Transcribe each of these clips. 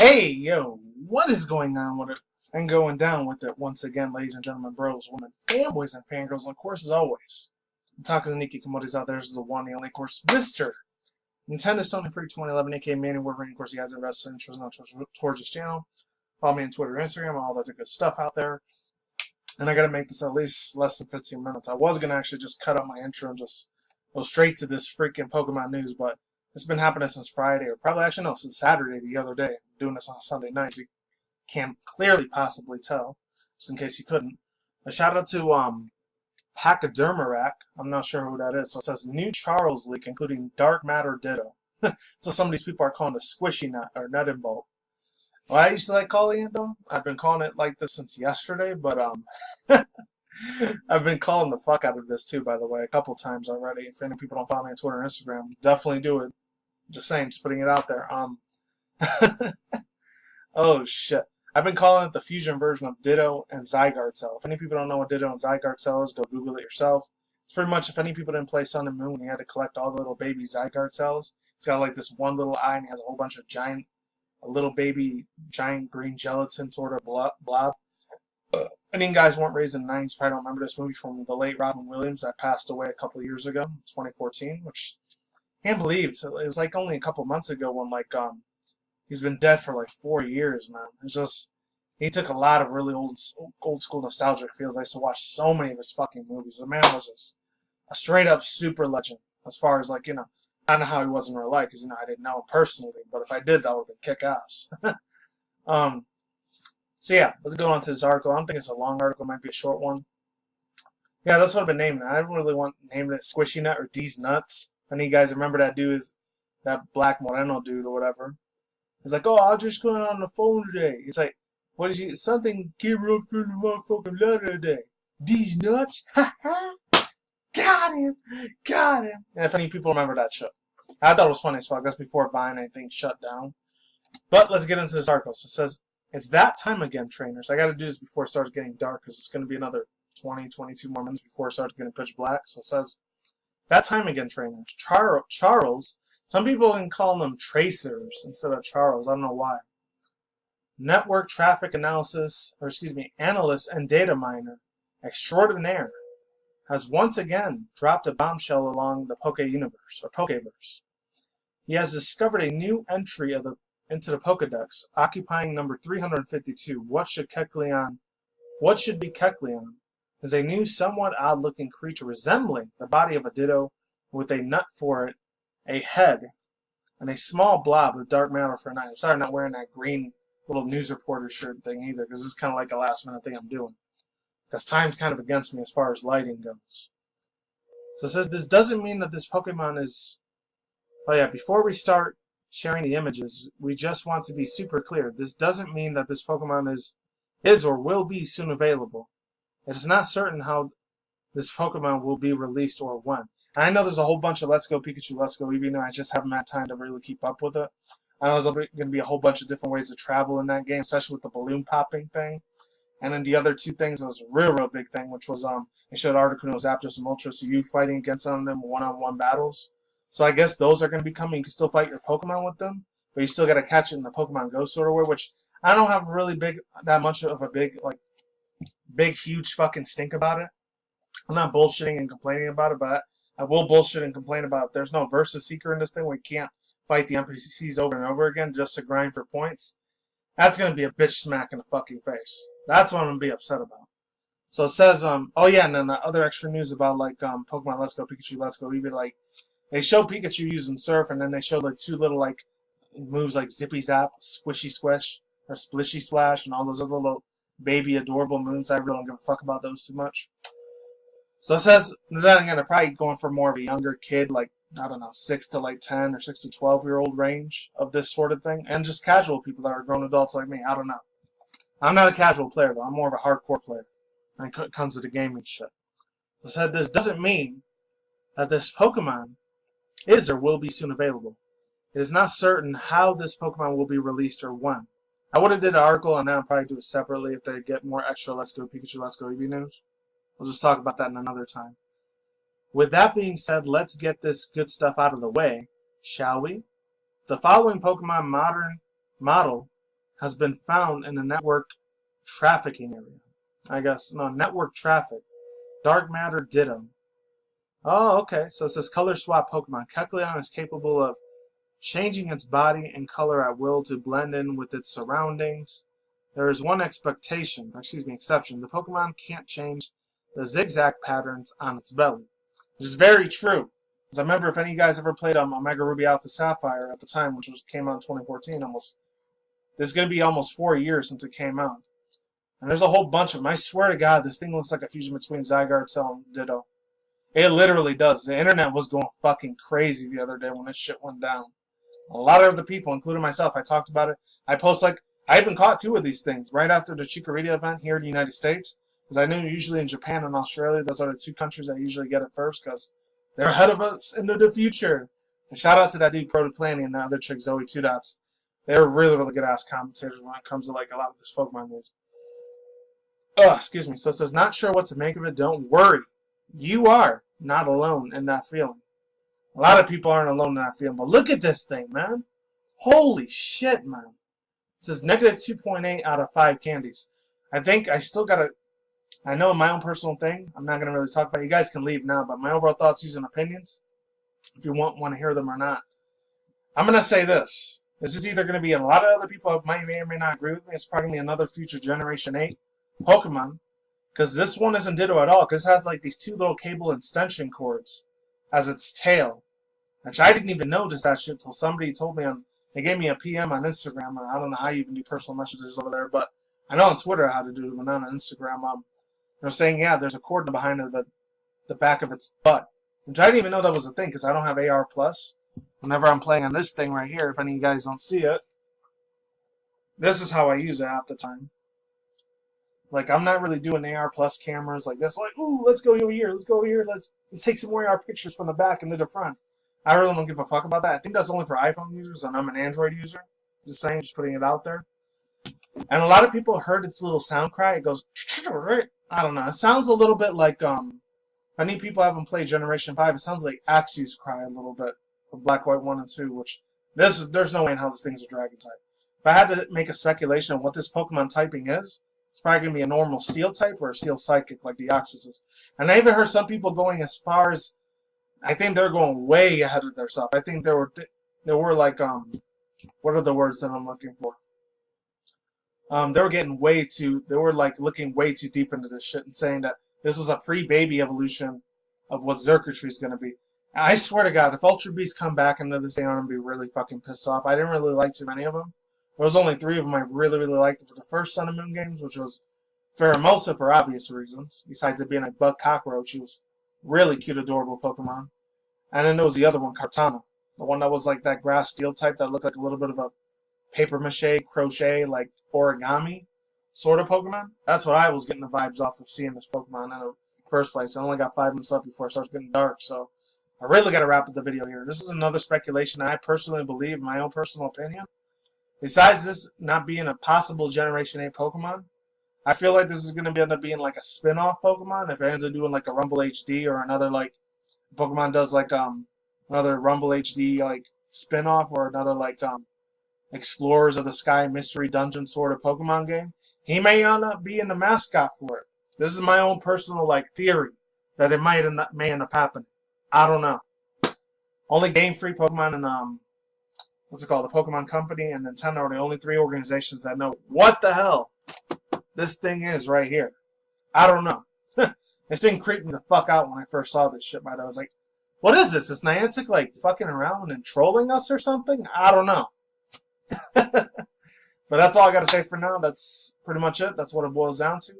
Hey, yo, what is going on with it? And going down with it once again, ladies and gentlemen, bros, women, fanboys, and fangirls. And of course, as always, Takazuki Komodo's out there. This is the one, the only, of course, Mr. Nintendo Sony Freak 2011, aka Manny Wolverine. Of course, he has a wrestling shows on towards his channel. Follow me on Twitter, Instagram, all that good stuff out there. And I gotta make this at least less than 15 minutes. I was gonna actually just cut out my intro and just go straight to this freaking Pokemon news, but it's been happening since Friday, or probably actually no, since Saturday the other day. I'm doing this on Sunday night, so you can clearly possibly tell, just in case you couldn't. A shout out to Pachydermerac. I'm not sure who that is. So it says new Charles leak, including dark matter ditto. So some of these people are calling it a squishy nut or nut and bolt. Well, I used to like calling it though. I've been calling it like this since yesterday, but I've been calling the fuck out of this too, by the way, a couple times already. If any people don't follow me on Twitter and Instagram, definitely do it. Just saying, just putting it out there. Oh shit. I've been calling it the fusion version of Ditto and Zygarde Cell. If any people don't know what Ditto and Zygarde Cell is, go Google it yourself. It's pretty much if any people didn't play Sun and Moon, you had to collect all the little baby Zygarde cells. It's got like this one little eye and it has a whole bunch of a little baby giant green gelatin sort of blob. Any guys weren't raised in the 90s probably don't remember this movie from the late Robin Williams that passed away a couple of years ago, 2014, which I can't believe. It was like only a couple months ago when he's been dead for like 4 years, man. It's just he took a lot of really old school nostalgic feels. I used to watch so many of his fucking movies. The man was just a straight up super legend as far as like, I don't know how he was in real life because I didn't know him personally, but if I did, that would have been kick ass. So yeah, let's go on to this article. I don't think it's a long article, it might be a short one. Yeah, that's what I've been naming it. I didn't really want to name it Squishy Nut or D's Nuts. Any of you guys remember that dude is that Black Moreno dude or whatever? He's like, oh, I'll just go on the phone today. He's like, what is he? Something came up through the motherfucking letter today. These nuts? Ha ha! Got him! Got him! And if any people remember that show. I thought it was funny as fuck. That's before Vine, I think, shut down. But let's get into this article. So it says, it's that time again, trainers. I got to do this before it starts getting dark because it's going to be another 20, 22 more minutes before it starts getting pitch black. So it says, that time again, trainers. Charles, some people can call them tracers instead of Charles. I don't know why. Network traffic analyst and data miner extraordinaire has once again dropped a bombshell along the Poke universe, or Pokeverse. He has discovered a new entry into the Pokedex, occupying number 352. What should be Kecleon? Is a new, somewhat odd-looking creature resembling the body of a Ditto with a nut for it, a head, and a small blob of dark matter for an eye. I'm sorry I'm not wearing that green little news reporter shirt thing either, because this is kind of like a last-minute thing I'm doing. Because time's kind of against me as far as lighting goes. So it says, this doesn't mean that this Pokemon is... Oh yeah, before we start sharing the images, we just want to be super clear. This doesn't mean that this Pokemon is or will be soon available. It is not certain how this Pokemon will be released or when. And I know there's a whole bunch of Let's Go Pikachu, Let's Go Eevee now. I just haven't had time to really keep up with it. I know there's going to be a whole bunch of different ways to travel in that game, especially with the balloon popping thing. And then the other two things, was a real big thing, which was it showed Articuno, Zapdos, and Moltres, so you fighting against them one-on-one battles. So I guess those are going to be coming. You can still fight your Pokemon with them, but you still got to catch it in the Pokemon Go sort of way, which I don't have really that much of a big, huge fucking stink about it. I'm not bullshitting and complaining about it, but I will bullshit and complain about it. There's no Versus Seeker in this thing where you can't fight the NPCs over and over again just to grind for points. That's going to be a bitch smack in the fucking face. That's what I'm going to be upset about. So it says, oh yeah, and then the other extra news about, Pokemon Let's Go Pikachu, Let's Go Eevee, they show Pikachu using Surf, and then they show, two little, moves like Zippy Zap, Squishy Squish, or Splishy Splash, and all those other little baby adorable moves. I really don't give a fuck about those too much. So it says, then again, they're probably going for more of a younger kid, I don't know, 6 to 10 or 6 to 12-year-old range of this sort of thing. And just casual people that are grown adults like me. I don't know. I'm not a casual player, though. I'm more of a hardcore player when it comes to the gaming shit. So it said, this doesn't mean that this Pokemon is or will be soon available. It is not certain how this Pokemon will be released or when. I would have did an article on that and probably do it separately if they get more extra Let's Go Pikachu, Let's Go Eevee news. We'll just talk about that in another time. With that being said, let's get this good stuff out of the way, shall we? The following Pokemon model has been found in the network trafficking area. I guess, no, network traffic. Dark matter ditto. Oh, okay. So it says color swap Pokemon. Kecleon is capable of changing its body and color at will to blend in with its surroundings. There is one exception. The Pokemon can't change the zigzag patterns on its belly. Which is very true. Because I remember if any of you guys ever played Omega Ruby Alpha Sapphire at the time, which came out in 2014 almost. This is going to be almost 4 years since it came out. And there's a whole bunch of them. I swear to God, this thing looks like a fusion between Zygarde, Cell, and Ditto. It literally does. The internet was going fucking crazy the other day when this shit went down. A lot of the people, including myself, I talked about it. I even caught 2 of these things right after the Chikorita event here in the United States. Because I knew usually in Japan and Australia, those are the 2 countries that usually get it first because they're ahead of us into the future. And shout out to that dude, Protoplanty, and the other chick, Zoe 2 Dots. They're really, really good ass commentators when it comes to like a lot of this Pokemon news. Excuse me. So it says, not sure what to make of it. Don't worry. You are not alone in that feeling. A lot of people aren't alone in that feeling. But look at this thing, man. Holy shit, man. It says negative 2.8 out of 5 candies. I think I still got to... I know my own personal thing. I'm not going to really talk about it. You guys can leave now. But my overall thoughts, views, and opinions, if you want to hear them or not. I'm going to say this. This is either going to be a lot of other people may or may not agree with me. It's probably going to be another future Generation 8 Pokemon. Because this one isn't Ditto at all. Because it has like these 2 little cable extension cords as its tail. Which I didn't even notice that shit until somebody told me they gave me a PM on Instagram. I don't know how you even do personal messages over there. But I know on Twitter how to do it, but not on Instagram. They're saying, yeah, there's a cord behind the back of its butt. Which I didn't even know that was a thing. Because I don't have AR+. Whenever I'm playing on this thing right here, if any of you guys don't see it, this is how I use it half the time. Like, I'm not really doing AR plus cameras like this. Like, ooh, let's go over here. Let's go over here. Let's take some more AR pictures from the back and to the front. I really don't give a fuck about that. I think that's only for iPhone users, and I'm an Android user. Just saying, just putting it out there. And a lot of people heard its little sound cry. It goes, I don't know. It sounds a little bit like, many people haven't played Generation 5. It sounds like Axew's cry a little bit from Black, White 1 and 2, which there's no way in hell this thing's a Dragon type. If I had to make a speculation on what this Pokemon typing is, it's probably going to be a normal Steel type or a Steel Psychic like Deoxys is. And I even heard some people going as far as, I think they're going way ahead of themselves. I think there were like, what are the words that I'm looking for? They were like looking way too deep into this shit and saying that this was a pre-baby evolution of what Xurkitree is going to be. And I swear to God, if Ultra Beasts come back into this thing, I'm going to be really fucking pissed off. I didn't really like too many of them. There was only 3 of them I really, really liked. The first Sun and Moon games, which was Pheromosa for obvious reasons. Besides it being a bug cockroach, he was really cute, adorable Pokemon. And then there was the other one, Kartana. The one that was like that grass steel type that looked like a little bit of a paper mache, crochet, like origami sort of Pokemon. That's what I was getting the vibes off of seeing this Pokemon in the first place. I only got 5 minutes left before it starts getting dark, so I really got to wrap up the video here. This is another speculation I personally believe, my own personal opinion. Besides this not being a possible Generation 8 Pokemon, I feel like this is going to end up being like a spin-off Pokemon. If it ends up doing like a Rumble HD or another like Pokemon does like another Rumble HD like spin-off or another like Explorers of the Sky Mystery Dungeon sort of Pokemon game, he may end up being the mascot for it. This is my own personal like theory that it may end up happening. I don't know. Only Game Freak, Pokemon, and what's it called? The Pokemon Company and Nintendo are the only 3 organizations that know what the hell this thing is right here. I don't know. This thing creeped me the fuck out when I first saw this shit. I was like, what is this? Is Niantic like fucking around and trolling us or something? I don't know. But that's all I got to say for now. That's pretty much it. That's what it boils down to.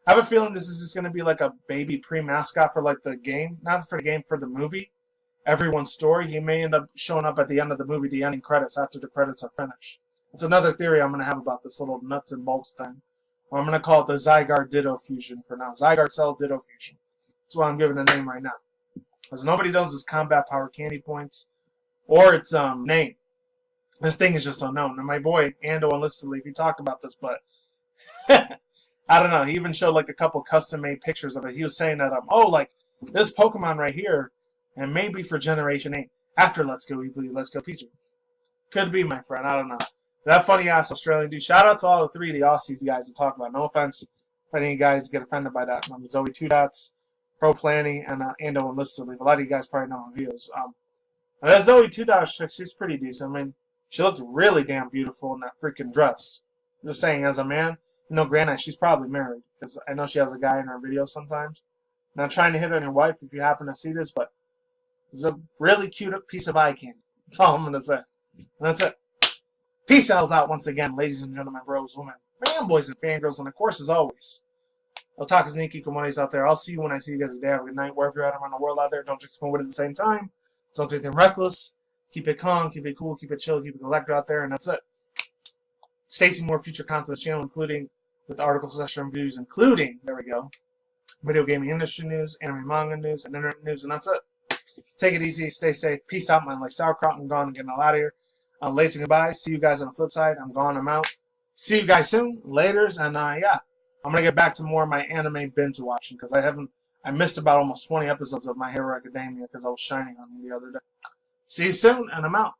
I have a feeling this is just going to be like a baby pre-mascot for like the game. Not for the game, for the movie. Everyone's story. He may end up showing up at the end of the movie, the ending credits, after the credits are finished. It's another theory I'm going to have about this little nuts and bolts thing. Or I'm going to call it the Zygarde Ditto Fusion for now. Zygarde Cell Ditto Fusion. That's what I'm giving the name right now. Because nobody knows its combat power candy points or its name. This thing is just unknown. And my boy, Ando Unlisted Leaf, he talked about this, but I don't know. He even showed like a couple custom-made pictures of it. He was saying that, like, this Pokemon right here, and maybe for Generation 8, after Let's Go Eevee, Let's Go Pichu. Could be, my friend. I don't know. That funny ass Australian dude. Shout out to all the three of the Aussies guys to talk about. No offense if any of you guys get offended by that. Zoe Two Dots, Pro Planning, and Ando Enlisted Leave. A lot of you guys probably know who he is. That Zoe Two Dots chick, she's pretty decent. I mean, she looked really damn beautiful in that freaking dress. Just saying, as a man, granted, she's probably married because I know she has a guy in her videos sometimes. Not trying to hit on your wife if you happen to see this, but it's a really cute piece of eye candy. That's all I'm gonna say. And that's it. Peace out once again, ladies and gentlemen, bros, women, man, boys, and fangirls, and of course, as always, Otakus and Ikikomoris out there. I'll see you when I see you guys today. Have a good night, wherever you're at around the world out there. Don't drink smoke at the same time. Don't do anything reckless. Keep it calm, keep it cool, keep it chill, keep it collected out there, and that's it. Stay tuned more future content on this channel, including with article session reviews, including, there we go, video gaming industry news, anime manga news, and internet news, and that's it. Take it easy, stay safe. Peace out, man. Like sauerkraut, I'm gone and getting all out of here. Late and goodbye. See you guys on the flip side. I'm gone. I'm out. See you guys soon. Laters. And yeah, I'm gonna get back to more of my anime binge watching because I missed about almost 20 episodes of My Hero Academia because I was shining on you the other day. See you soon, and I'm out.